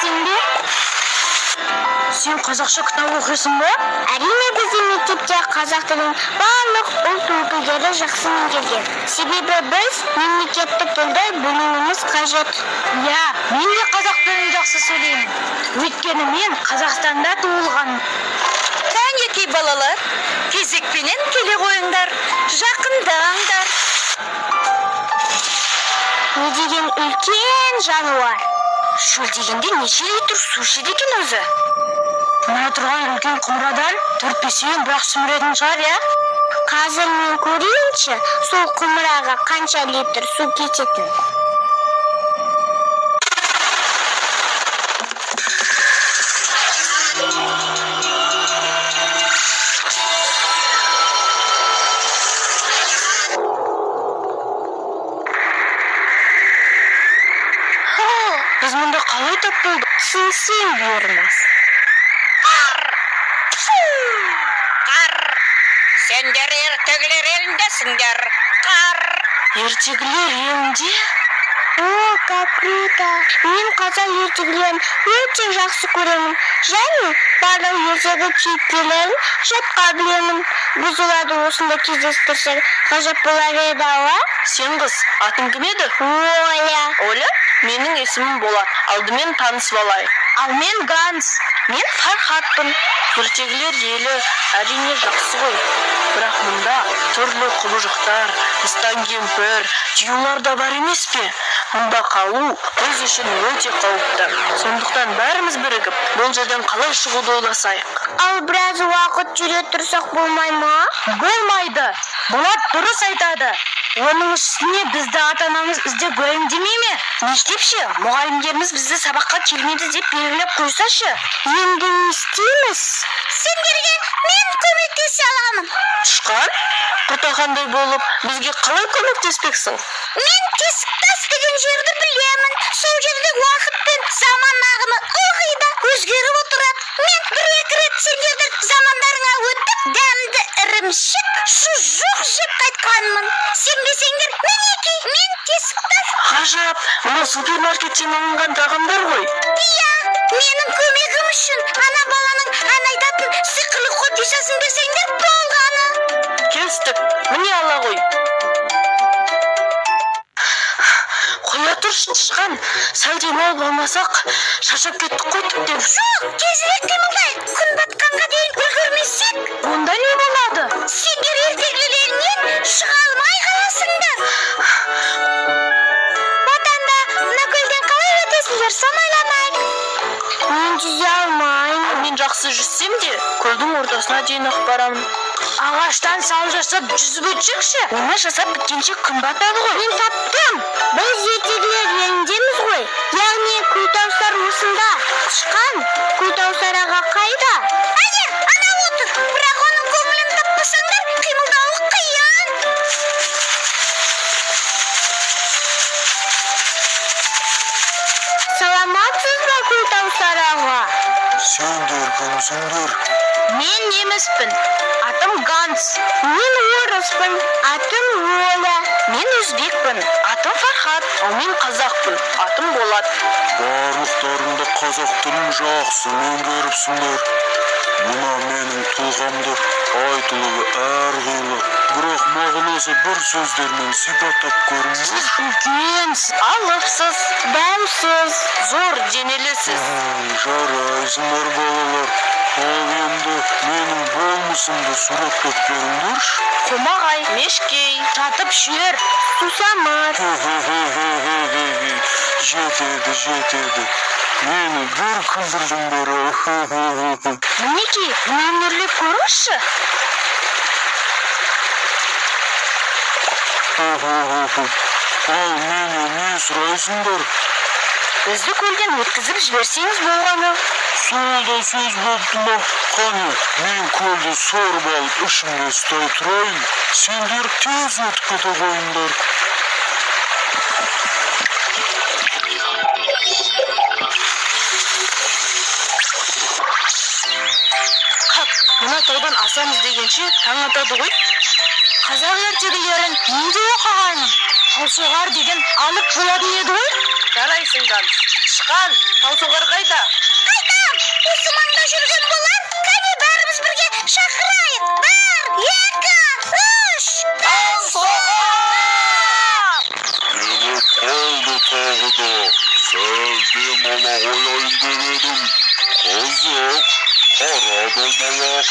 білесің бе? Сен қазақша кітап оқисың ба? Әрине, біздің мектепте қазақ тілін барлық ұлт өкілдері жақсы меңгерген. Себебі біз мемлекеттік тілді білуіміз қажет. Иә, мен де қазақ тілін жақсы сөйлеймін. Өйткені мен Қазақстанда туылғанмын. Кәнекей балалар, кезекпенен келе қойыңдар, жақындаңдар. Не деген үлкен жануар. Шөл дегенде неше литр су ішеді екен өзі? Мына тұрған үлкен құмырадан 4-5 бірақ сүміретін шығар, иә? Қазір мен көрейінші, сол құмыраға қанша литр су кететін. Біз мұнда қалай тап болдық? Сенсең бүйірміз. Сендер ертегілер еліндесіңдер. Қар. Ертегілер елінде? О, как круто! Мен қазақ ертегілерін өте жақсы көремін. Және барлық ертегі кейіпкерлерін жатқа білемін. Біз оларды осында кездестірсек, ғажап болар еді ала? Сен қыз, атың кім еді? Оля. Оля? Менің есімім Болат. Алдымен танысып алайық. Ал мен Ганс. Мен Фархатпын. Ертегілер елі әрине жақсы ғой. Бірақ мұнда түрлі құбыжықтар, ыстан кемпір, түйелер да бар емес пе? Мұнда қалу біз үшін өте қауіпті. Сондықтан бәріміз бірігіп, бұл жерден қалай шығуды ойласайық. Ал біраз уақыт жүре тұрсақ болмай ма? Болмайды. Болат дұрыс айтады. Оның үстіне бізді ата-анамыз іздеп уайымдемей ме? Не істепші? Мұғалімдеріміз бізді сабаққа келмейді деп белгілеп қойсашы. Енді не істейміз? Сендерге мен көмектесе аламын. Тышқан? Құртақандай болып, бізге қалай көмектеспексің? Мен тесік тас деген жерді білемін. Сол жерде уақыт пен заман ағымы ылғи да өзгеріп отырады. Мен бір-екі рет сендердің замандарыңа өтіп, дәмді ірімшік, шұжық жеп қайтқанмын. Сенбесеңдер, мінекей, мен тесік тас. Ғажап, мына супермаркеттен алынған тағамдар ғой. Иә, менің көмегім үшін ана баланың ән айтатын сиқырлы қобдишасын берсеңдер болғаны. Келістік, міне ала ғой. Қоя тұршы, тышқан. Сәл демалып алмасақ, шаршап кеттік қой тіптен. Жоқ, тезірек қимылдайық. Күн батқанға дейін үлгермесек. Онда не болады? Сендер ертегілерінен шыға алмай қаласыңдар. Отанда, мына көлден қалай өтесіңдер, соны ойламайық. Мен жүзе алмаймын. Мен жақсы жүзсем де, көлдің ортасына дейін ақ барамын. Ағаштан сал жасап жүзіп өтсекші. Оны жасап біткенше күн батады ғой. Мен таптым. Біз ертегілер еліндеміз ғой. Яғни Күлтаусар осында. Тышқан, Күлтаусар аға қайда? Әне, ана отыр. Бірақ оның көңілін таппасаңдар, қимылдауы қиын. Саламатсыз ба, Күлтаусар аға? Сендер кімсіңдер? Мен неміспін. Атым Ганс. Мен орыспын. Атым Оля. Мен өзбекпін. Атым Фархат. Ал мен қазақпын. Атым Болат. Барлықтарыңда қазақ тілін жақсы меңгеріпсіңдер. Мына менің тұлғамды айтылуы әрқилы, бірақ мағынасы бір сөздермен сипаттап көріңіз. Үлкенсіз, алыпсыз, Дәмсіз. зор денелісіз. Жарайсыңдар балалар. Ал енді менің болмысымды сураттап көріңдерші. Қомағай, мешкей, жатып шер. Сусамат. Жетеді. Мені бір күлдірдіңдер. Мінекей, мені өрлеп көріңізші. Ал мені не сұрайсыңдар? Бізді көлден өткізіп жіберсеңіз болғаны. Сол да сөз болыпты ма? Қане, мен көлді сорып алып ішімде ұстай тұрайын. Сендер тез өтіп кете қойыңдар. Мына таудан асамыз дегенше таң атады ғой. Қазақ ертегілерін мен де оқығанмын. Ал соғар деген алып болатын еді ғой. Жарайсың, Ганс. тышқан, Таусоғар қайда? Қайдам? Осы маңда жүрген болар. Кәне бәріміз бірге шақырайық. 1, 2, 3. Таусоғар! Келіп қалды тағы да. Сәл демала қояйын деп едім. Қызық, қара домалақ,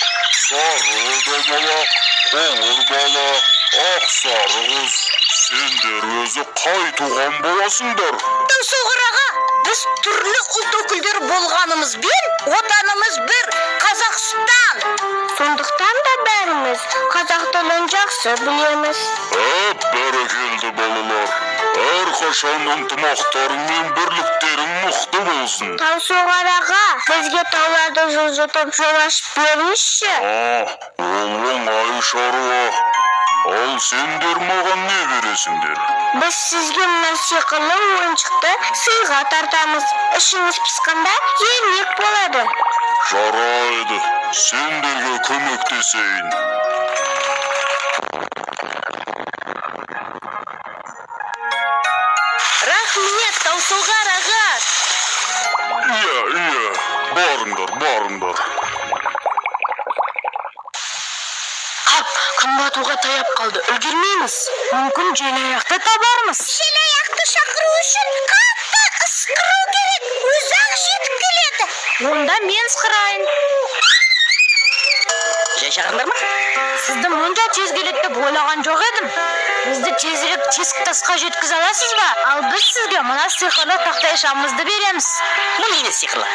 сары домалақ, қоңыр бала, ақ сары қыз. Сендер өзі қай туған боласыңдар? Таусоғар аға, біз түрлі ұлт өкілдері болғанымызбен отанымыз бір, Қазақстан. Сондықтан да бәріміз қазақ тілін жақсы білеміз. Бәрекелді балалар. Әрқашан ынтымақтарың мен бірліктерің мықты болсын. Таусоғар аға, бізге тауларды жылжытып жол ашып беріңізші. Ол оңай шаруа. Ал сендер маған не бересіңдер? Біз сізге мына сиқырлы ойыншықты сыйға тартамыз. Ішіңіз пысқанда ермек болады. Жарайды, сендерге көмектесейін. Рахмет, Таусоғар аға! Иә, барыңдар. Қап, күн батуға таяп қалды, үлгермейміз. Мүмкін желаяқты табармыз. Желаяқты шақыру үшін қатты ысқыру керек. Өзі-ақ жетіп келеді. Онда мен ысқырайын. Жай шақырыңдар ма? Сізді мұнда тез келеді деп ойлаған жоқ едім. Бізді тезірек тесік тасқа жеткізе аласыз ба? Ал біз сізге мына сиқырлы тақтай шамымызды береміз. Бұл не сиқырлы?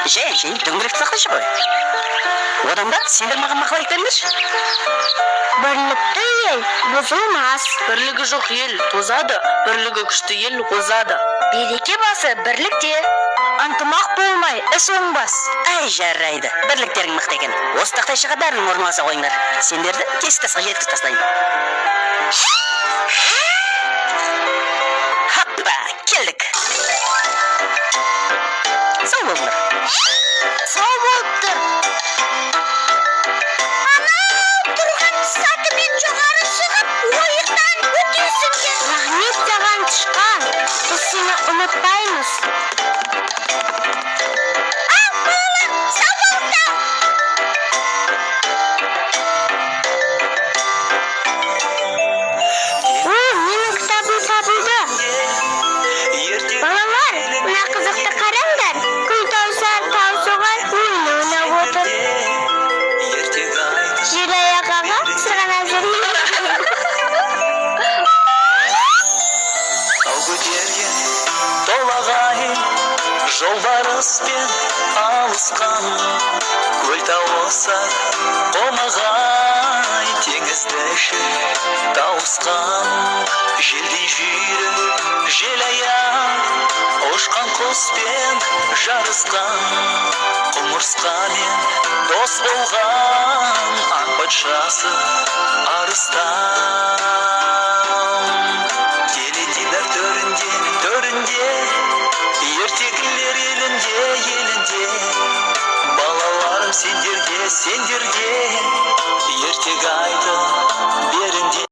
Жай дөңгелек тақтайшы ғой. Одан да сендер маған мақал айтыңдаршы. Бірлікті ел бұзылмас. Бірлігі жоқ ел тозады, бірлігі күшті ел озады. Береке басы бірлікте. Ынтымақ болмай іс оңбас. Әй жарайды, бірліктерің мықты екен. Осы тақтайшаға бәрін орналаса қойыңдар. Сендерді тесік тасқа жеткіз тастайын. Хаппа, келдік. Сау болыңдар. Сау болыпты. Тұрған сатымен жоғары шығып, ойықтан өтесіңдер. Рахмет саған тышқан. Біз сені ұмытпаймыз. Балалар, сау болыңдар. Менің кітабым табылды. Балалар, мына қызықты қараңдар. Күн тауса, Таусоғар ойын ойнап отыр. Желаяқ аға сырғанап жүрмейді. Тау көтерген толағай жолбарыспен алысқан көл тауысар қомағай теңізді тауысқан желдей жүйрік желаяқ ұшқан құспен жарысқан құмырсқамен дос болған аң патшасы арыстан теледидар төрінде ертегілер елінде балаларым сендерге